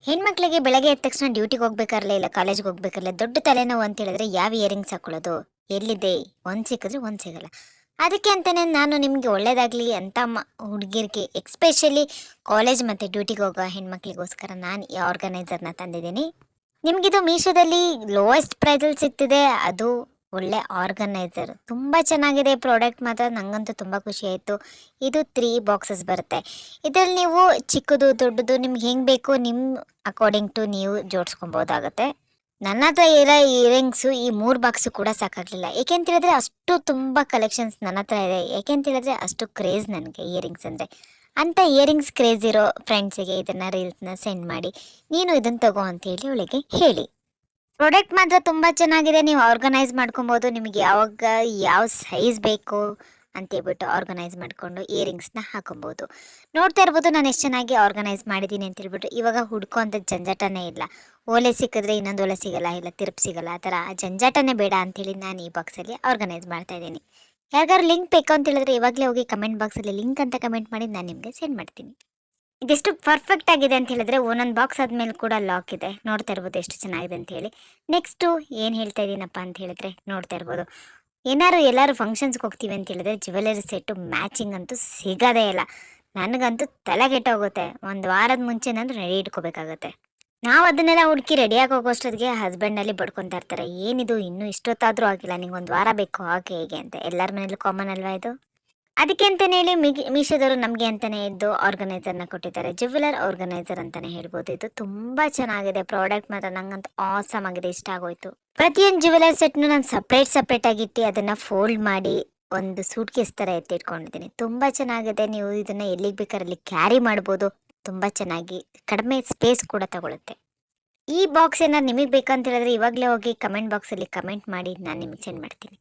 ಹೆಣ್ಮಕ್ಳಿಗೆ ಬೆಳಗ್ಗೆ ಎದ್ದ ತಕ್ಷಣ ಡ್ಯೂಟಿಗೆ ಹೋಗ್ಬೇಕಾರ್ಲೆ ಇಲ್ಲ ಕಾಲೇಜ್ಗೆ ಹೋಗ್ಬೇಕಾರ್ಲೆ ದೊಡ್ಡ ತಲೆನೋವು ಅಂತ ಹೇಳಿದ್ರೆ ಯಾವ ಇಯರಿಂಗ್ಸ್ ಹಾಕೊಳ್ಳೋದು ಎಲ್ಲಿದೆ ಒಂದು ಸಿಕ್ಕಿದ್ರೆ ಒಂದು ಸಿಗಲ್ಲ. ಅದಕ್ಕೆ ಅಂತಾನೆ ನಾನು ನಿಮಗೆ ಒಳ್ಳೇದಾಗಲಿ ಅಂತ ಹುಡುಗಿರಿಗೆ ಎಕ್ಸ್ಪೆಷಲಿ ಕಾಲೇಜ್ ಮತ್ತು ಡ್ಯೂಟಿಗೆ ಹೋಗೋ ಹೆಣ್ಮಕ್ಳಿಗೋಸ್ಕರ ನಾನು ಈ ಆರ್ಗನೈಸರ್ನ ತಂದಿದ್ದೀನಿ. ನಿಮಗಿದು ಮೀಶೋದಲ್ಲಿ ಲೋಯೆಸ್ಟ್ ಪ್ರೈಸಲ್ಲಿ ಸಿಗ್ತಿದೆ. ಅದು ಒಳ್ಳೆ ಆರ್ಗನೈಸರ್ ತುಂಬ ಚೆನ್ನಾಗಿದೆ ಪ್ರಾಡಕ್ಟ್, ಮಾತ್ರ ನನಗಂತೂ ತುಂಬ ಖುಷಿ ಆಯಿತು. ಇದು 3 ಬಾಕ್ಸಸ್ ಬರುತ್ತೆ. ಇದರಲ್ಲಿ ನೀವು ಚಿಕ್ಕದು ದೊಡ್ಡದು ನಿಮ್ಗೆ ಹೆಂಗೆ ಬೇಕು ನಿಮ್ಮ ಅಕಾರ್ಡಿಂಗ್ ಟು ನೀವು ಜೋಡಿಸ್ಕೊಬೋದಾಗತ್ತೆ. ನನ್ನ ಹತ್ರ ಇರೋ ಇಯರಿಂಗ್ಸು ಈ 3 ಬಾಕ್ಸು ಕೂಡ ಸಾಕಾಗಲಿಲ್ಲ. ಏಕೆಂತ ಹೇಳಿದ್ರೆ ಅಷ್ಟು ತುಂಬ ಕಲೆಕ್ಷನ್ಸ್ ನನ್ನ ಹತ್ರ ಇದೆ. ಏಕೆಂತ ಹೇಳಿದ್ರೆ ಅಷ್ಟು ಕ್ರೇಜ್ ನನಗೆ ಇಯರಿಂಗ್ಸ್ ಅಂದರೆ. ಅಂಥ ಇಯರಿಂಗ್ಸ್ ಕ್ರೇಜ್ ಇರೋ ಫ್ರೆಂಡ್ಸಿಗೆ ಇದನ್ನು ರೀಲ್ಸ್ನ ಸೆಂಡ್ ಮಾಡಿ ನೀನು ಇದನ್ನು ತಗೋ ಅಂತೇಳಿ ಅವಳಿಗೆ ಹೇಳಿ. ಪ್ರಾಡಕ್ಟ್ ಮಾತ್ರ ತುಂಬ ಚೆನ್ನಾಗಿದೆ. ನೀವು ಆರ್ಗನೈಸ್ ಮಾಡ್ಕೊಬೋದು. ನಿಮಗೆ ಯಾವಾಗ ಯಾವ ಸೈಜ್ ಬೇಕು ಅಂತೇಳ್ಬಿಟ್ಟು ಆರ್ಗನೈಸ್ ಮಾಡಿಕೊಂಡು ಇಯರಿಂಗ್ಸ್ನ ಹಾಕೊಬೋದು. ನೋಡ್ತಾ ಇರ್ಬೋದು ನಾನು ಎಷ್ಟು ಚೆನ್ನಾಗಿ ಆರ್ಗನೈಸ್ ಮಾಡಿದ್ದೀನಿ ಅಂತೇಳ್ಬಿಟ್ಟು. ಇವಾಗ ಹುಡ್ಕೋ ಅಂಥ ಜಂಜಾಟನೇ ಇಲ್ಲ. ಓಲೆ ಸಿಕ್ಕಿದ್ರೆ ಇನ್ನೊಂದು ಓಲೆ ಸಿಗಲ್ಲ, ಇಲ್ಲ ತಿರುಪು ಸಿಗಲ್ಲ, ಆ ಥರ ಜಂಜಾಟನೇ ಬೇಡ ಅಂಥೇಳಿ ನಾನು ಈ ಬಾಕ್ಸಲ್ಲಿ ಆರ್ಗನೈಸ್ ಮಾಡ್ತಾಯಿದ್ದೀನಿ. ಯಾರಿಗಾದ್ರು ಲಿಂಕ್ ಬೇಕು ಅಂತ ಹೇಳಿದ್ರೆ ಇವಾಗಲೇ ಹೋಗಿ ಕಮೆಂಟ್ ಬಾಕ್ಸಲ್ಲಿ ಲಿಂಕ್ ಅಂತ ಕಮೆಂಟ್ ಮಾಡಿ ನಾನು ನಿಮಗೆ ಸೆಂಡ್ ಮಾಡ್ತೀನಿ. ಇದೆಷ್ಟು ಪರ್ಫೆಕ್ಟ್ ಆಗಿದೆ ಅಂತ ಹೇಳಿದ್ರೆ ಒಂದೊಂದು ಬಾಕ್ಸ್ ಆದಮೇಲೆ ಕೂಡ ಲಾಕ್ ಇದೆ. ನೋಡ್ತಾ ಇರ್ಬೋದು ಎಷ್ಟು ಚೆನ್ನಾಗಿದೆ ಅಂತ ಹೇಳಿ. ನೆಕ್ಸ್ಟು ಏನು ಹೇಳ್ತಾ ಇದ್ದೀನಪ್ಪ ಅಂತ ಹೇಳಿದ್ರೆ ನೋಡ್ತಾ ಇರ್ಬೋದು. ಎಲ್ಲರೂ ಫಂಕ್ಷನ್ಸ್ಗೆ ಹೋಗ್ತೀವಿ ಅಂತ ಹೇಳಿದ್ರೆ ಜ್ಯುವೆಲರಿ ಸೆಟ್ಟು ಮ್ಯಾಚಿಂಗ್ ಅಂತೂ ಸಿಗೋದೇ ಇಲ್ಲ. ನನಗಂತೂ ತಲೆ ಕೆಟ್ಟೋಗುತ್ತೆ. ಒಂದು ವಾರದ ಮುಂಚೆ ನಾನು ರೆಡಿ ಇಟ್ಕೋಬೇಕಾಗತ್ತೆ. ನಾವು ಅದನ್ನೆಲ್ಲ ಹುಡುಕಿ ರೆಡಿಯಾಗಿ ಹೋಗೋಷ್ಟೊತ್ತಿಗೆ ಹಸ್ಬೆಂಡಲ್ಲಿ ಬಡ್ಕೊತಾ ಇರ್ತಾರೆ, ಏನಿದು ಇನ್ನೂ ಇಷ್ಟೊತ್ತಾದರೂ ಆಗಿಲ್ಲ, ನಿಂಗೆ ಒಂದು ವಾರ ಬೇಕು ಹಾಗೆ ಹೇಗೆ ಅಂತ. ಎಲ್ಲರ ಮನೇಲೂ ಕಾಮನ್ ಅಲ್ವಾ ಇದು. ಅದಕ್ಕೆ ಅಂತಲೇ ಹೇಳಿ ಮೀಶೋದವರು ನಮಗೆ ಅಂತಲೇ ಇದ್ದು ಆರ್ಗನೈಸರ್ನ ಕೊಟ್ಟಿದ್ದಾರೆ. ಜ್ಯುವೆಲರ್ ಆರ್ಗನೈಸರ್ ಅಂತಲೇ ಹೇಳ್ಬೋದು. ಇದು ತುಂಬ ಚೆನ್ನಾಗಿದೆ ಪ್ರಾಡಕ್ಟ್, ಮಾತ್ರ ನಂಗಂತೂ ಆಸಮ್ ಆಗಿದೆ, ಇಷ್ಟ ಆಗೋಯ್ತು. ಪ್ರತಿಯೊಂದು ಜ್ಯುವೆಲರ್ ಸೆಟ್ನು ನಾನು ಸಪ್ರೇಟಾಗಿ ಇಟ್ಟು ಅದನ್ನು ಫೋಲ್ಡ್ ಮಾಡಿ ಒಂದು ಸೂಟ್ ಕೇಸ್ ಥರ ಎತ್ತಿಟ್ಕೊಂಡಿದ್ದೀನಿ. ತುಂಬ ಚೆನ್ನಾಗಿದೆ. ನೀವು ಇದನ್ನು ಎಲ್ಲಿಗೆ ಬೇಕಾದ್ರೆ ಅಲ್ಲಿ ಕ್ಯಾರಿ ಮಾಡ್ಬೋದು. ತುಂಬ ಚೆನ್ನಾಗಿ ಕಡಿಮೆ ಸ್ಪೇಸ್ ಕೂಡ ತಗೊಳುತ್ತೆ. ಈ ಬಾಕ್ಸ್ ಏನಾದ್ರು ನಿಮಗೆ ಬೇಕಂತ ಹೇಳಿದ್ರೆ ಇವಾಗಲೇ ಹೋಗಿ ಕಮೆಂಟ್ ಬಾಕ್ಸಲ್ಲಿ ಕಮೆಂಟ್ ಮಾಡಿ ನಾನು ನಿಮಗೆ ಸೆಂಡ್ ಮಾಡ್ತೀನಿ.